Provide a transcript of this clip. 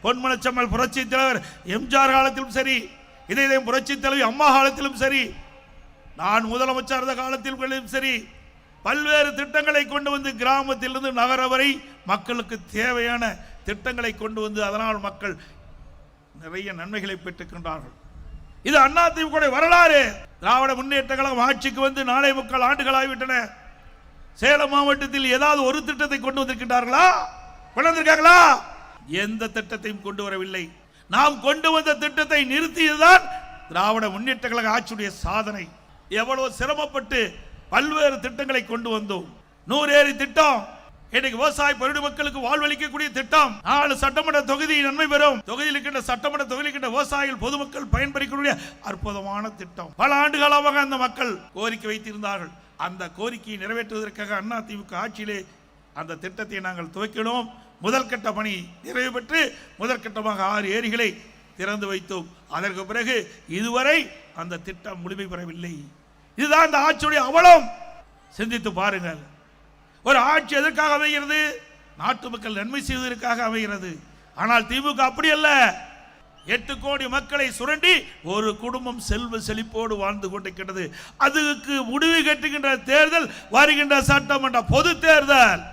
பொன்மனச்செம்மல் புரட்சி தலைவர் எம்ஜிஆர் காலத்திலும் சரி, இதயம் புரட்சி தலைவி அம்மா காலத்திலும் சரி, நான் முதலமைச்சர் இருந்த காலத்திலும் சரி, பல்வேறு திட்டங்களை கொண்டு வந்து கிராமத்திலிருந்து நகர வரை மக்களுக்கு தேவையான திட்டங்களை கொண்டு வந்து அதனால் மக்கள் நிறைய நன்மைகளை பெற்றுக்கின்றார்கள். இது அதிமுக வரலாறு. திராவிட முன்னேற்ற கழகம் ஆட்சிக்கு வந்து 4 ஆண்டுகள் ஆகிவிட்டன. சேலம் மாவட்டத்தில் ஏதாவது ஒரு திட்டத்தை கொண்டு வந்திருக்கின்றார்களா? கொண்டு வந்திருக்காங்களா? எந்த திட்டத்தையும் கொண்டு வரவில்லை. நாம் கொண்டு வந்த திட்டத்தை நிறுத்தியதுதான் திராவிட முன்னேற்ற கழக ஆட்சியுடைய சாதனை. எவ்வளவு சிரமப்பட்டு பல்வேறு திட்டங்களை கொண்டு வந்தோம். 100 ஏரி திட்டம், இன்னைக்கு விவசாய பருவ மக்களுக்கு வாழ்வளிக்கக்கூடிய திட்டம். 4 சட்டமன்ற தொகுதி நன்மை பெறும். தொகுதியில் இருக்கின்ற சட்டமன்ற தொகுதியில் இருக்கின்ற விவசாயிகள் பொதுமக்கள் பயன்பெறக்கூடிய அற்புதமான திட்டம். பல ஆண்டுகாலமாக அந்த மக்கள் கோரிக்கை வைத்திருந்தார்கள். அந்த கோரிக்கையை நிறைவேற்றுவதற்காக அதிமுக ஆட்சியிலே அந்த திட்டத்தை நாங்கள் துவக்கினோம். முதல் கட்ட பணி நிறைவு பெற்று முதற்கட்டமாக 6 ஏரிகளை திறந்து வைத்தோம். அதற்கு பிறகு இதுவரை அந்த திட்டம் முழுமை பெறவில்லை. இதுதான் இந்த ஆட்சியுடைய அவலம். சிந்தித்து பாருங்கள். ஒரு ஆட்சி எதற்காக அமைகிறது? நாட்டு மக்கள் நன்மை செய்வதற்காக அமைகிறது. ஆனால் திமுக அப்படி அல்ல. 8 கோடி மக்களை சுரண்டி ஒரு குடும்பம் செல்வ செழிப்போடு வாழ்ந்து கொண்டிருக்கிறது. அதுக்கு முடிவு கட்டுகின்ற தேர்தல் வருகின்ற சட்டமன்ற பொது தேர்தல்.